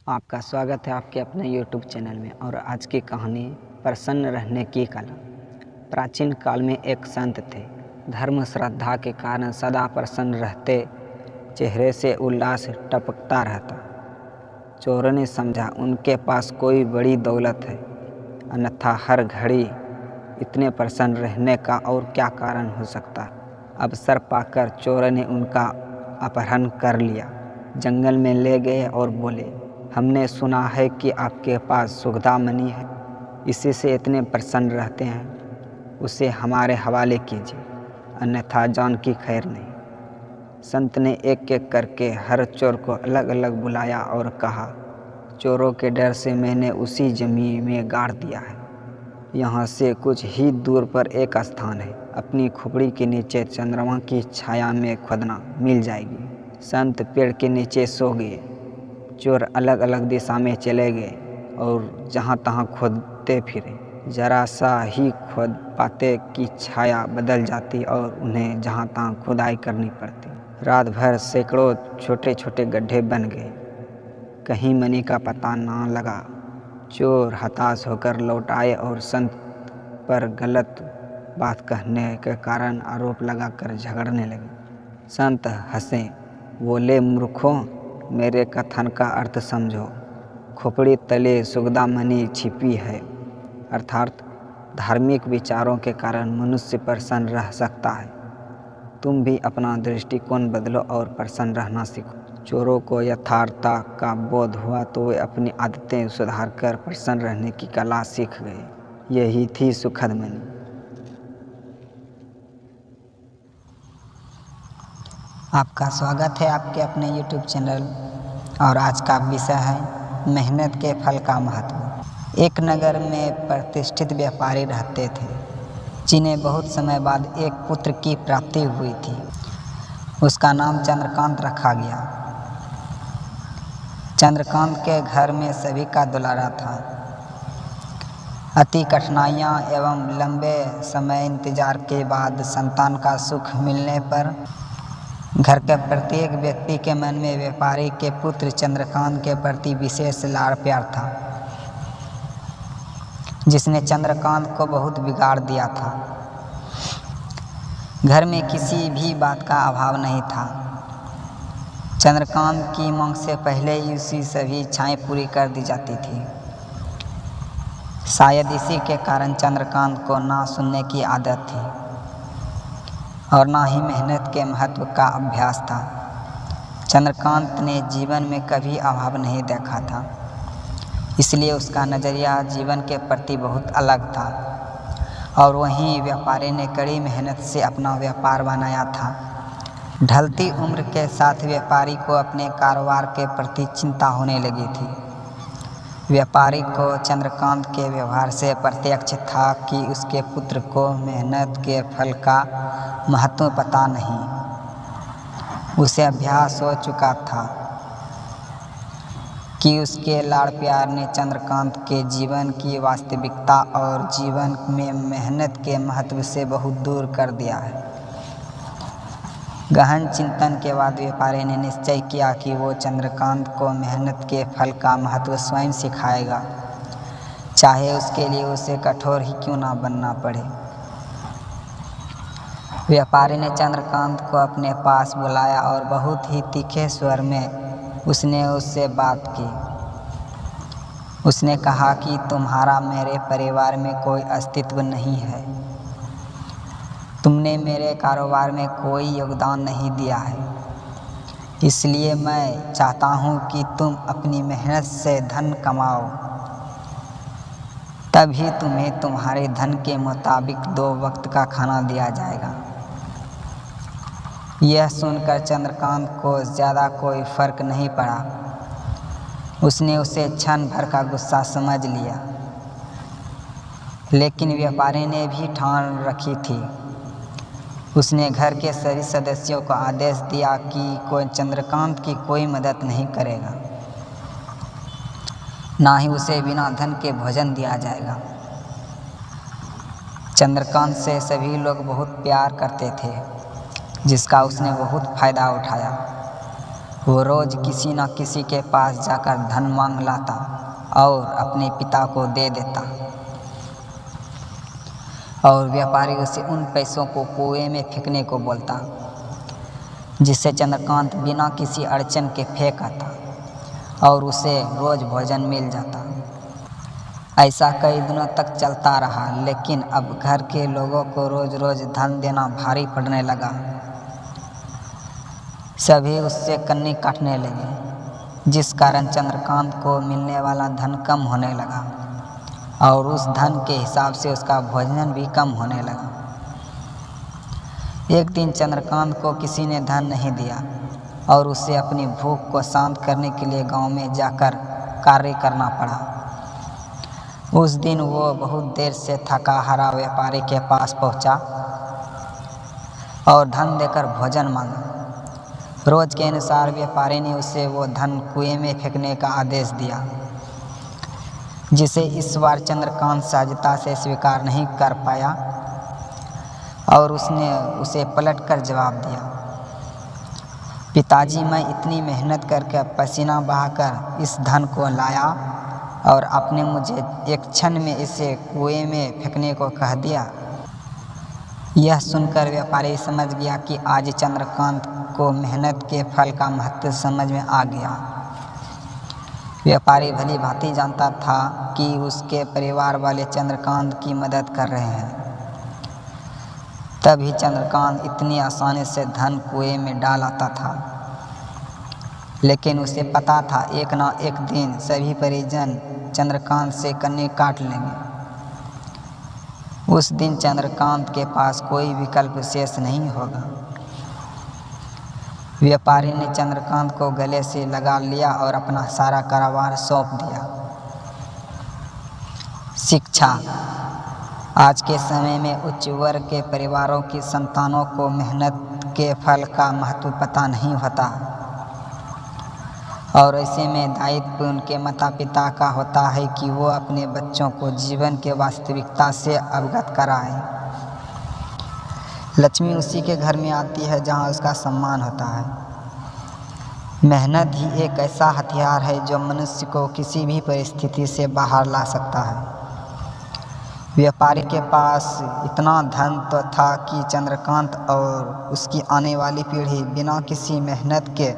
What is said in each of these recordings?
आपका स्वागत है आपके अपने YouTube चैनल में। और आज की कहानी प्रसन्न रहने की कला। प्राचीन काल में एक संत थे। धर्म श्रद्धा के कारण सदा प्रसन्न रहते, चेहरे से उल्लास टपकता रहता। चोरों ने समझा उनके पास कोई बड़ी दौलत है, अन्यथा हर घड़ी इतने प्रसन्न रहने का और क्या कारण हो सकता। अवसर पाकर चोरों ने उनका अपहरण कर लिया, जंगल में ले गए और बोले, हमने सुना है कि आपके पास सुगदामणि है, इसी से इतने प्रसन्न रहते हैं, उसे हमारे हवाले कीजिए, अन्यथा जान की खैर नहीं। संत ने एक एक करके हर चोर को अलग अलग बुलाया और कहा, चोरों के डर से मैंने उसी जमीन में गाड़ दिया है। यहाँ से कुछ ही दूर पर एक स्थान है, अपनी खोपड़ी के नीचे चंद्रमा की छाया में खोदना, मिल जाएगी। संत पेड़ के नीचे सो गए। चोर अलग अलग दिशा में चले गए और जहाँ तहाँ खोदते फिरे। जरा सा ही खोद पाते कि छाया बदल जाती और उन्हें जहाँ तहाँ खुदाई करनी पड़ती। रात भर सैकड़ों छोटे छोटे गड्ढे बन गए, कहीं मणि का पता ना लगा। चोर हताश होकर लौट आए और संत पर गलत बात कहने के कारण आरोप लगाकर झगड़ने लगे। संत हंसे, बोले, मूर्खों, मेरे कथन का अर्थ समझो। खोपड़ी तले सुगदामणि छिपी है, अर्थात धार्मिक विचारों के कारण मनुष्य प्रसन्न रह सकता है। तुम भी अपना दृष्टिकोण बदलो और प्रसन्न रहना सीखो। चोरों को यथार्थता का बोध हुआ तो वे अपनी आदतें सुधार कर प्रसन्न रहने की कला सीख गए। यही थी सुखद मणि। आपका स्वागत है आपके अपने YouTube चैनल। और आज का विषय है मेहनत के फल का महत्व। एक नगर में प्रतिष्ठित व्यापारी रहते थे, जिन्हें बहुत समय बाद एक पुत्र की प्राप्ति हुई थी। उसका नाम चंद्रकांत रखा गया। चंद्रकांत के घर में सभी का दुलारा था। अति कठिनाइयाँ एवं लंबे समय इंतजार के बाद संतान का सुख मिलने पर घर के प्रत्येक व्यक्ति के मन में व्यापारी के पुत्र चंद्रकांत के प्रति विशेष लाड़ प्यार था, जिसने चंद्रकांत को बहुत बिगाड़ दिया था। घर में किसी भी बात का अभाव नहीं था। चंद्रकांत की मांग से पहले ही उसकी सभी इच्छाएं पूरी कर दी जाती थी। शायद इसी के कारण चंद्रकांत को ना सुनने की आदत थी और ना ही मेहनत के महत्व का अभ्यास था। चंद्रकांत ने जीवन में कभी अभाव नहीं देखा था, इसलिए उसका नज़रिया जीवन के प्रति बहुत अलग था। और वहीं व्यापारी ने कड़ी मेहनत से अपना व्यापार बनाया था। ढलती उम्र के साथ व्यापारी को अपने कारोबार के प्रति चिंता होने लगी थी। व्यापारी को चंद्रकांत के व्यवहार से प्रत्यक्ष था कि उसके पुत्र को मेहनत के फल का महत्व पता नहीं। उसे अभ्यास हो चुका था कि उसके लाड़ प्यार ने चंद्रकांत के जीवन की वास्तविकता और जीवन में मेहनत के महत्व से बहुत दूर कर दिया है। गहन चिंतन के बाद व्यापारी ने निश्चय किया कि वो चंद्रकांत को मेहनत के फल का महत्व स्वयं सिखाएगा, चाहे उसके लिए उसे कठोर ही क्यों ना बनना पड़े। व्यापारी ने चंद्रकांत को अपने पास बुलाया और बहुत ही तीखे स्वर में उससे बात की। उसने कहा कि तुम्हारा मेरे परिवार में कोई अस्तित्व नहीं है। तुमने मेरे कारोबार में कोई योगदान नहीं दिया है, इसलिए मैं चाहता हूँ कि तुम अपनी मेहनत से धन कमाओ, तभी तुम्हें तुम्हारे धन के मुताबिक 2 वक्त का खाना दिया जाएगा। यह सुनकर चंद्रकांत को ज़्यादा कोई फर्क नहीं पड़ा। उसने उसे क्षण भर का गुस्सा समझ लिया, लेकिन व्यापारी ने भी ठान रखी थी। उसने घर के सभी सदस्यों को आदेश दिया कि कोई चंद्रकांत की कोई मदद नहीं करेगा, ना ही उसे बिना धन के भोजन दिया जाएगा। चंद्रकांत से सभी लोग बहुत प्यार करते थे, जिसका उसने बहुत फायदा उठाया। वो रोज किसी न किसी के पास जाकर धन मांग लाता और अपने पिता को दे देता और व्यापारी उसे उन पैसों को कुएं में फेंकने को बोलता, जिससे चंद्रकांत बिना किसी अड़चन के फेंक आता और उसे रोज भोजन मिल जाता। ऐसा कई दिनों तक चलता रहा, लेकिन अब घर के लोगों को रोज रोज धन देना भारी पड़ने लगा। सभी उससे कन्नी काटने लगे, जिस कारण चंद्रकांत को मिलने वाला धन कम होने लगा और उस धन के हिसाब से उसका भोजन भी कम होने लगा। एक दिन चंद्रकांत को किसी ने धन नहीं दिया और उसे अपनी भूख को शांत करने के लिए गांव में जाकर कार्य करना पड़ा। उस दिन वो बहुत देर से थका हारा व्यापारी के पास पहुंचा और धन देकर भोजन मांगा। रोज के अनुसार व्यापारी ने उसे वो धन कुएं में फेंकने का आदेश दिया, जिसे इस बार चंद्रकांत सहजता से स्वीकार नहीं कर पाया और उसने उसे पलटकर जवाब दिया, पिताजी, मैं इतनी मेहनत करके पसीना बहाकर इस धन को लाया और आपने मुझे एक क्षण में इसे कुएं में फेंकने को कह दिया। यह सुनकर व्यापारी समझ गया कि आज चंद्रकांत को मेहनत के फल का महत्व समझ में आ गया। व्यापारी भली भांति जानता था कि उसके परिवार वाले चंद्रकांत की मदद कर रहे हैं, तभी चंद्रकांत इतनी आसानी से धन कुएं में डाल आता था। लेकिन उसे पता था एक न एक दिन सभी परिजन चंद्रकांत से कन्नी काट लेंगे। उस दिन चंद्रकांत के पास कोई विकल्प शेष नहीं होगा। व्यापारी ने चंद्रकांत को गले से लगा लिया और अपना सारा कारोबार सौंप दिया। शिक्षा। आज के समय में उच्च वर्ग के परिवारों की संतानों को मेहनत के फल का महत्व पता नहीं होता और ऐसे में दायित्व उनके माता पिता का होता है कि वो अपने बच्चों को जीवन के वास्तविकता से अवगत कराएं। लक्ष्मी उसी के घर में आती है जहां उसका सम्मान होता है। मेहनत ही एक ऐसा हथियार है जो मनुष्य को किसी भी परिस्थिति से बाहर ला सकता है। व्यापारी के पास इतना धन तो था कि चंद्रकांत और उसकी आने वाली पीढ़ी बिना किसी मेहनत के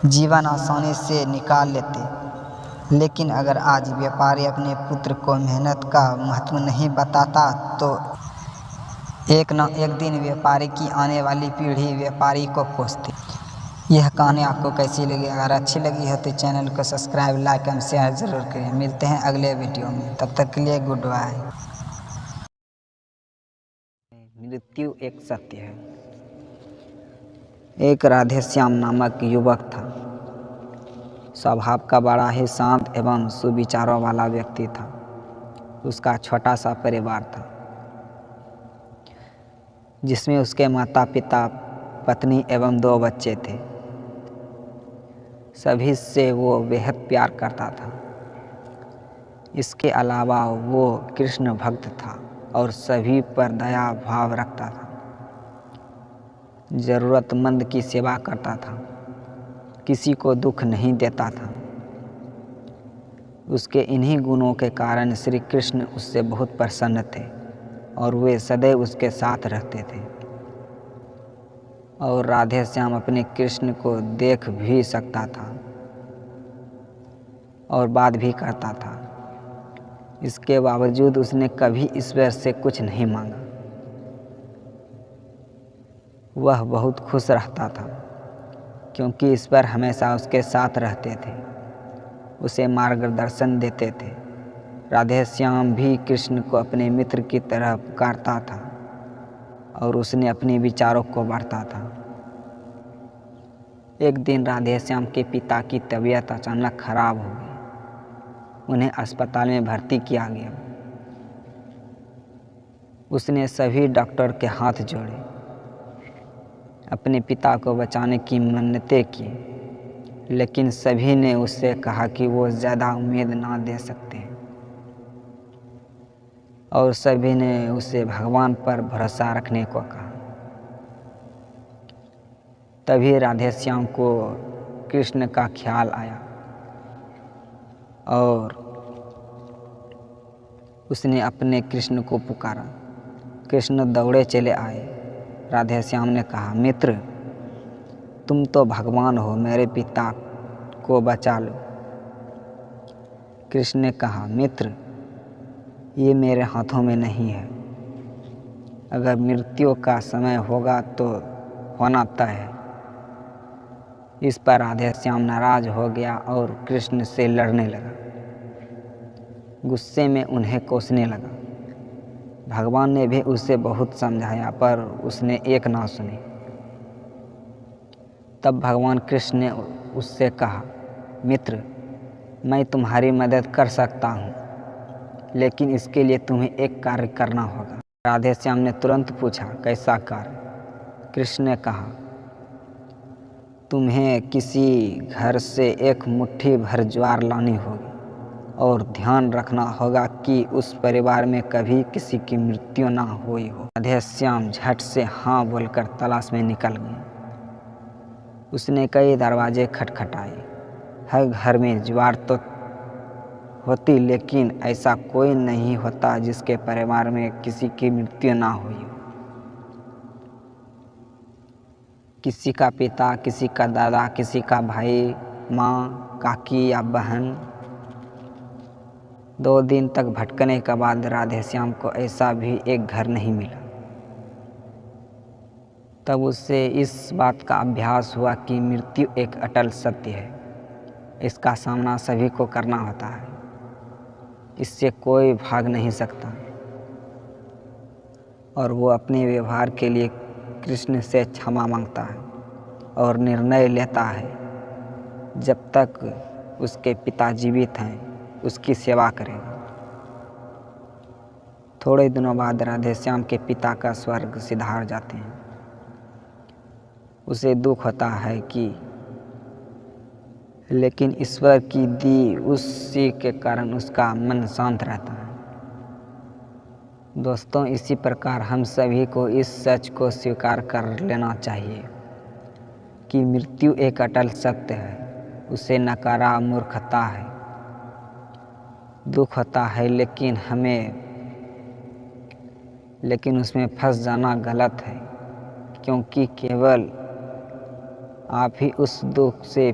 जीवन आसानी से निकाल लेते। लेकिन अगर आज व्यापारी अपने पुत्र को मेहनत का महत्व नहीं बताता तो एक न एक दिन व्यापारी की आने वाली पीढ़ी व्यापारी को कोसती। यह कहानी आपको कैसी लगी? अगर अच्छी लगी हो तो चैनल को सब्सक्राइब, लाइक एंड शेयर ज़रूर करें। मिलते हैं अगले वीडियो में, तब तक के लिए गुड बाय। मृत्यु एक सत्य है। एक राधेश्याम नामक युवक था। स्वभाव का बड़ा ही शांत एवं सुविचारों वाला व्यक्ति था। उसका छोटा सा परिवार था, जिसमें उसके माता पिता, पत्नी एवं 2 बच्चे थे। सभी से वो बेहद प्यार करता था। इसके अलावा वो कृष्ण भक्त था और सभी पर दया भाव रखता था। ज़रूरतमंद की सेवा करता था, किसी को दुख नहीं देता था। उसके इन्हीं गुणों के कारण श्री कृष्ण उससे बहुत प्रसन्न थे और वे सदैव उसके साथ रहते थे। और राधेश्याम अपने कृष्ण को देख भी सकता था और बात भी करता था। इसके बावजूद उसने कभी ईश्वर से कुछ नहीं मांगा। वह बहुत खुश रहता था क्योंकि ईश्वर हमेशा उसके साथ रहते थे, उसे मार्गदर्शन देते थे। राधेश्याम भी कृष्ण को अपने मित्र की तरह पुकारता था और उसने अपने विचारों को बांटता था। एक दिन राधेश्याम के पिता की तबीयत अचानक खराब हो गई। उन्हें अस्पताल में भर्ती किया गया। उसने सभी डॉक्टर के हाथ जोड़े, अपने पिता को बचाने की मन्नतें की, लेकिन सभी ने उससे कहा कि वो ज़्यादा उम्मीद ना दे सकते और सभी ने उसे भगवान पर भरोसा रखने को कहा। तभी राधेश्याम को कृष्ण का ख्याल आया और उसने अपने कृष्ण को पुकारा। कृष्ण दौड़े चले आए। राधे श्याम ने कहा, मित्र, तुम तो भगवान हो, मेरे पिता को बचा लो। कृष्ण ने कहा, मित्र, ये मेरे हाथों में नहीं है। अगर मृत्यु का समय होगा तो होना तय है। इस पर राधे श्याम नाराज हो गया और कृष्ण से लड़ने लगा। गुस्से में उन्हें कोसने लगा। भगवान ने भी उसे बहुत समझाया पर उसने एक ना सुनी। तब भगवान कृष्ण ने उससे कहा, मित्र, मैं तुम्हारी मदद कर सकता हूँ, लेकिन इसके लिए तुम्हें एक कार्य करना होगा। राधे श्याम ने तुरंत पूछा, कैसा कार्य? कृष्ण ने कहा, तुम्हें किसी घर से एक मुट्ठी भर ज्वार लानी होगी और ध्यान रखना होगा कि उस परिवार में कभी किसी की मृत्यु ना हुई हो। राधे श्याम झट से हाँ बोलकर तलाश में निकल गए। उसने कई दरवाजे खटखटाए। हर घर में ज्वार तो होती, लेकिन ऐसा कोई नहीं होता जिसके परिवार में किसी की मृत्यु ना हुई हो। किसी का पिता, किसी का दादा, किसी का भाई, माँ, काकी या बहन। 2 दिन तक भटकने के बाद राधे श्याम को ऐसा भी एक घर नहीं मिला। तब उससे इस बात का अभ्यास हुआ कि मृत्यु एक अटल सत्य है। इसका सामना सभी को करना होता है। इससे कोई भाग नहीं सकता। और वो अपने व्यवहार के लिए कृष्ण से क्षमा मांगता है और निर्णय लेता है, जब तक उसके पिता जीवित हैं उसकी सेवा करेगा। थोड़े दिनों बाद राधे श्याम के पिता का स्वर्ग सिधार जाते हैं। उसे दुख होता है कि लेकिन ईश्वर की दी उसी के कारण उसका मन शांत रहता है। दोस्तों, इसी प्रकार हम सभी को इस सच को स्वीकार कर लेना चाहिए कि मृत्यु एक अटल सत्य है। उसे नकारा मूर्खता है। दुख होता है लेकिन उसमें फंस जाना गलत है, क्योंकि केवल आप ही उस दुख से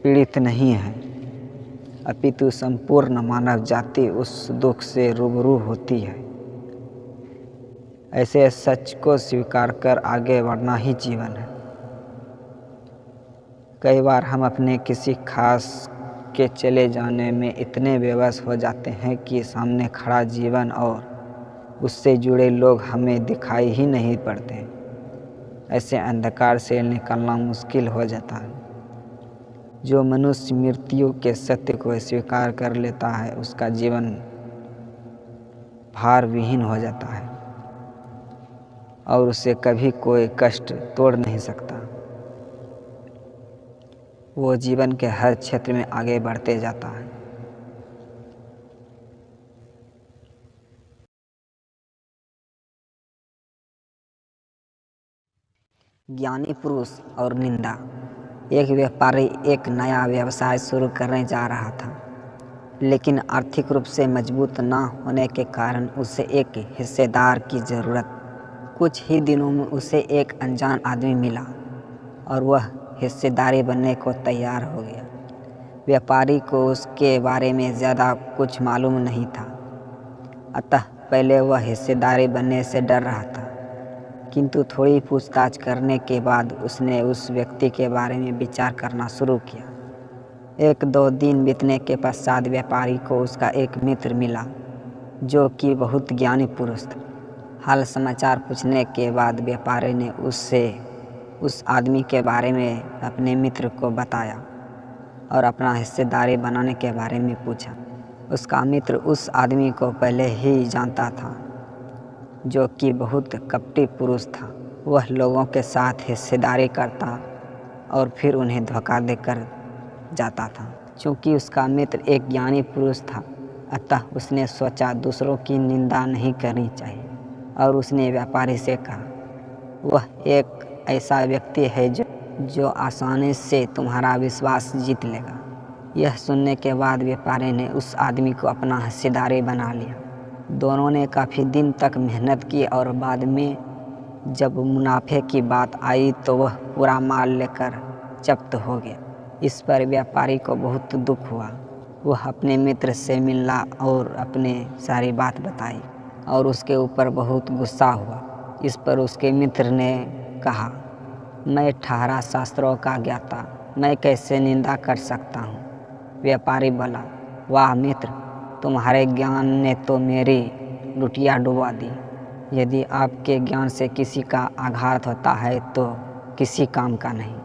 पीड़ित नहीं है, अपितु संपूर्ण मानव जाति उस दुख से रूबरू होती है। ऐसे सच को स्वीकार कर आगे बढ़ना ही जीवन है। कई बार हम अपने किसी खास के चले जाने में इतने बेबस हो जाते हैं कि सामने खड़ा जीवन और उससे जुड़े लोग हमें दिखाई ही नहीं पड़ते। ऐसे अंधकार से निकलना मुश्किल हो जाता है। जो मनुष्य मृत्यु के सत्य को स्वीकार कर लेता है उसका जीवन भार विहीन हो जाता है और उसे कभी कोई कष्ट तोड़ नहीं सकता। वो जीवन के हर क्षेत्र में आगे बढ़ते जाता है। ज्ञानी पुरुष और निंदा। एक व्यापारी एक नया व्यवसाय शुरू करने जा रहा था, लेकिन आर्थिक रूप से मजबूत न होने के कारण उसे एक हिस्सेदार की ज़रूरत। कुछ ही दिनों में उसे एक अनजान आदमी मिला और वह हिस्सेदारी बनने को तैयार हो गया। व्यापारी को उसके बारे में ज़्यादा कुछ मालूम नहीं था, अतः पहले वह हिस्सेदारी बनने से डर रहा था, किंतु थोड़ी पूछताछ करने के बाद उसने उस व्यक्ति के बारे में विचार करना शुरू किया। 1-2 दिन बीतने के पश्चात व्यापारी को उसका एक मित्र मिला जो कि बहुत ज्ञानी पुरुष था। हाल समाचार पूछने के बाद व्यापारी ने उससे उस आदमी के बारे में अपने मित्र को बताया और अपना हिस्सेदारी बनाने के बारे में पूछा। उसका मित्र उस आदमी को पहले ही जानता था, जो कि बहुत कपटी पुरुष था। वह लोगों के साथ हिस्सेदारी करता और फिर उन्हें धोखा देकर जाता था। चूँकि उसका मित्र एक ज्ञानी पुरुष था, अतः उसने सोचा दूसरों की निंदा नहीं करनी चाहिए और उसने व्यापारी से कहा, वह एक ऐसा व्यक्ति है जो आसानी से तुम्हारा विश्वास जीत लेगा। यह सुनने के बाद व्यापारी ने उस आदमी को अपना हिस्सेदार बना लिया। दोनों ने काफ़ी दिन तक मेहनत की और बाद में जब मुनाफे की बात आई तो वह पूरा माल लेकर जब्त हो गया। इस पर व्यापारी को बहुत दुख हुआ। वह अपने मित्र से मिला और अपने सारी बात बताई और उसके ऊपर बहुत गुस्सा हुआ। इस पर उसके मित्र ने कहा, मैं ठहरा शास्त्रों का ज्ञाता, मैं कैसे निंदा कर सकता हूँ। व्यापारी बोला, वाह मित्र, तुम्हारे ज्ञान ने तो मेरी लुटिया डुबा दी। यदि आपके ज्ञान से किसी का आघात होता है तो किसी काम का नहीं।